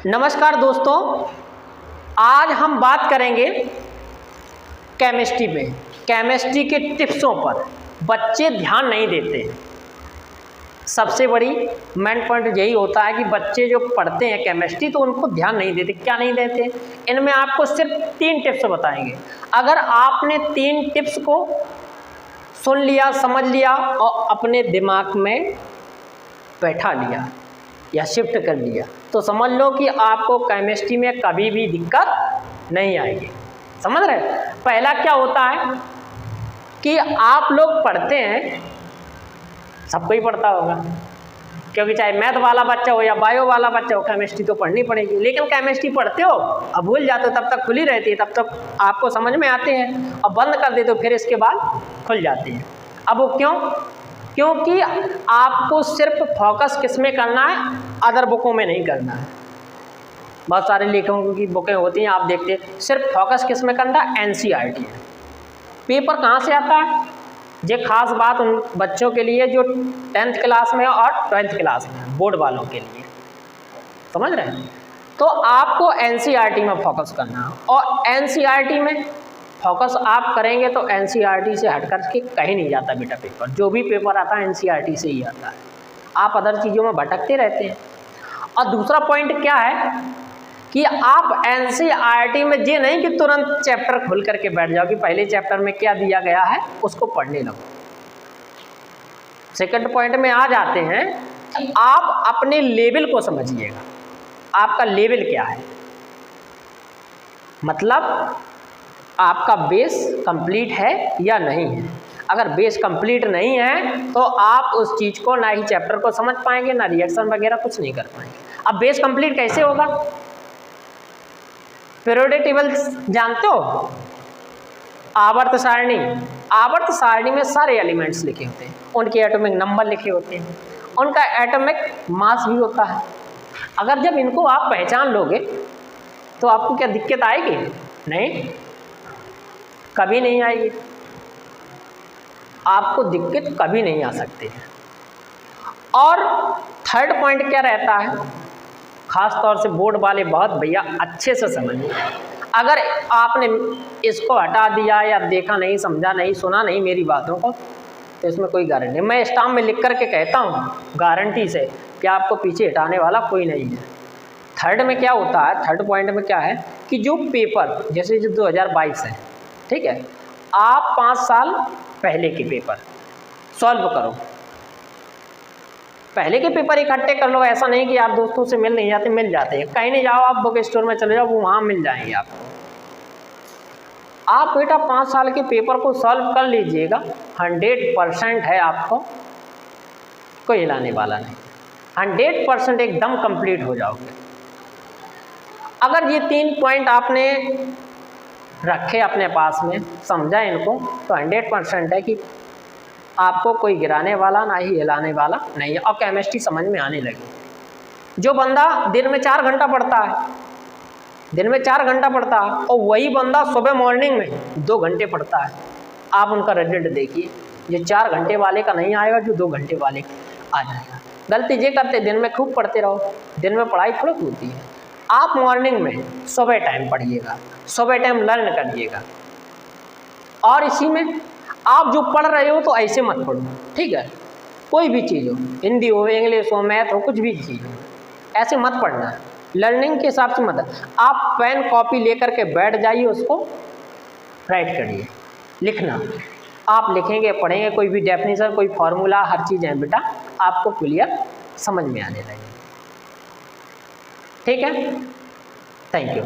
नमस्कार दोस्तों, आज हम बात करेंगे केमिस्ट्री पे। केमिस्ट्री के टिप्सों पर बच्चे ध्यान नहीं देते। सबसे बड़ी मेन पॉइंट यही होता है कि बच्चे जो पढ़ते हैं केमिस्ट्री तो उनको ध्यान नहीं देते। क्या नहीं देते? इनमें आपको सिर्फ 3 टिप्स बताएंगे। अगर आपने 3 टिप्स को सुन लिया, समझ लिया और अपने दिमाग में बैठा लिया या शिफ्ट कर लिया तो समझ लो कि आपको केमिस्ट्री में कभी भी दिक्कत नहीं आएगी। समझ रहे? पहला क्या होता है कि आप लोग पढ़ते हैं, सबको ही पढ़ता होगा, क्योंकि चाहे मैथ वाला बच्चा हो या बायो वाला बच्चा हो, केमिस्ट्री तो पढ़नी पड़ेगी। लेकिन केमिस्ट्री पढ़ते हो, अब भूल जाते हो, तब तक खुली रहती है, तब तक आपको समझ में आते हैं, और बंद कर देते हो फिर इसके बाद खुल जाती है। अब वो क्यों? क्योंकि आपको सिर्फ फोकस किस में करना है, अदर बुकों में नहीं करना है। बहुत सारे लेखकों की बुकें होती हैं, आप देखते हैं, सिर्फ फोकस किस में करना है, एनसीईआरटी में। पेपर कहाँ से आता है? ये खास बात उन बच्चों के लिए जो 10th क्लास में और 12th क्लास में, बोर्ड वालों के लिए। समझ रहे हैं? तो आपको एनसीईआरटी में फोकस करना है, और एनसीईआरटी में फोकस आप करेंगे तो एनसीईआरटी से हट कर के कहीं नहीं जाता बेटा पेपर। जो भी पेपर आता है एनसीईआरटी से ही आता है। आप अदर चीज़ों में भटकते रहते हैं। और दूसरा पॉइंट क्या है कि आप एनसीईआरटी में ये नहीं कि तुरंत चैप्टर खोल करके बैठ जाओ कि पहले चैप्टर में क्या दिया गया है उसको पढ़ने लगो। सेकंड पॉइंट में आ जाते हैं कि आप अपने लेवल को समझिएगा। आपका लेवल क्या है, मतलब आपका बेस कंप्लीट है या नहीं है। अगर बेस कंप्लीट नहीं है तो आप उस चीज़ को, ना ही चैप्टर को समझ पाएंगे, ना रिएक्शन वगैरह कुछ नहीं कर पाएंगे। अब बेस कंप्लीट कैसे होगा? पीरियोडिक टेबल जानते हो? आवर्त सारणी। आवर्त सारणी में सारे एलिमेंट्स लिखे होते हैं, उनके एटॉमिक नंबर लिखे होते हैं, उनका एटॉमिक मास भी होता है। अगर जब इनको आप पहचान लोगे तो आपको क्या दिक्कत आएगी? नहीं, कभी नहीं आएगी। आपको दिक्कत कभी नहीं आ सकती है। और थर्ड पॉइंट क्या रहता है, खास तौर से बोर्ड वाले बहुत भैया अच्छे से समझिए। अगर आपने इसको हटा दिया या देखा नहीं, समझा नहीं, सुना नहीं मेरी बातों को, तो इसमें कोई गारंटी, मैं स्टाम्प में लिख करके कहता हूँ गारंटी से कि आपको पीछे हटाने वाला कोई नहीं है। थर्ड में क्या होता है, थर्ड पॉइंट में क्या है कि जो पेपर, जैसे जो 2022 है, ठीक है, आप 5 साल पहले के पेपर सॉल्व करो। पहले के पेपर इकट्ठे कर लो। ऐसा नहीं कि आप दोस्तों से मिल नहीं जाते, मिल जाते हैं। कहीं नहीं जाओ, आप बुक स्टोर में चले जाओ, वो वहाँ मिल जाएंगे आपको। आप बेटा 5 साल के पेपर को सॉल्व कर लीजिएगा, 100% है, आपको कोई हिलाने वाला नहीं। 100% एकदम कंप्लीट हो जाओगे। अगर ये 3 पॉइंट आपने रखे अपने पास में, समझा इनको, तो 100% है कि आपको कोई गिराने वाला ना ही हिलाने वाला नहीं है, और केमिस्ट्री समझ में आने लगी। जो बंदा दिन में 4 घंटा पढ़ता है, दिन में 4 घंटा पढ़ता है, और वही बंदा सुबह मॉर्निंग में 2 घंटे पढ़ता है, आप उनका रिजल्ट देखिए। ये 4 घंटे वाले का नहीं आएगा, जो 2 घंटे वाले का आ जाएगा। गलती ये करते, दिन में खूब पढ़ते रहो, दिन में पढ़ाई थोड़ी होती है। आप मॉर्निंग में सुबह टाइम पढ़िएगा, सुबह टाइम लर्न करिएगा। और इसी में आप जो पढ़ रहे हो तो ऐसे मत पढ़ो, ठीक है? कोई भी चीज़ हो, हिंदी हो, इंग्लिश हो, मैथ हो, कुछ भी चीज़ हो, ऐसे मत पढ़ना। लर्निंग के हिसाब से मत। आप पेन कॉपी लेकर के बैठ जाइए, उसको राइट करिए। लिखना आप लिखेंगे, पढ़ेंगे, कोई भी डेफिनेशन, कोई फार्मूला, हर चीज़ है बेटा आपको क्लियर समझ में आने लगेगी। ठीक है? Thank you.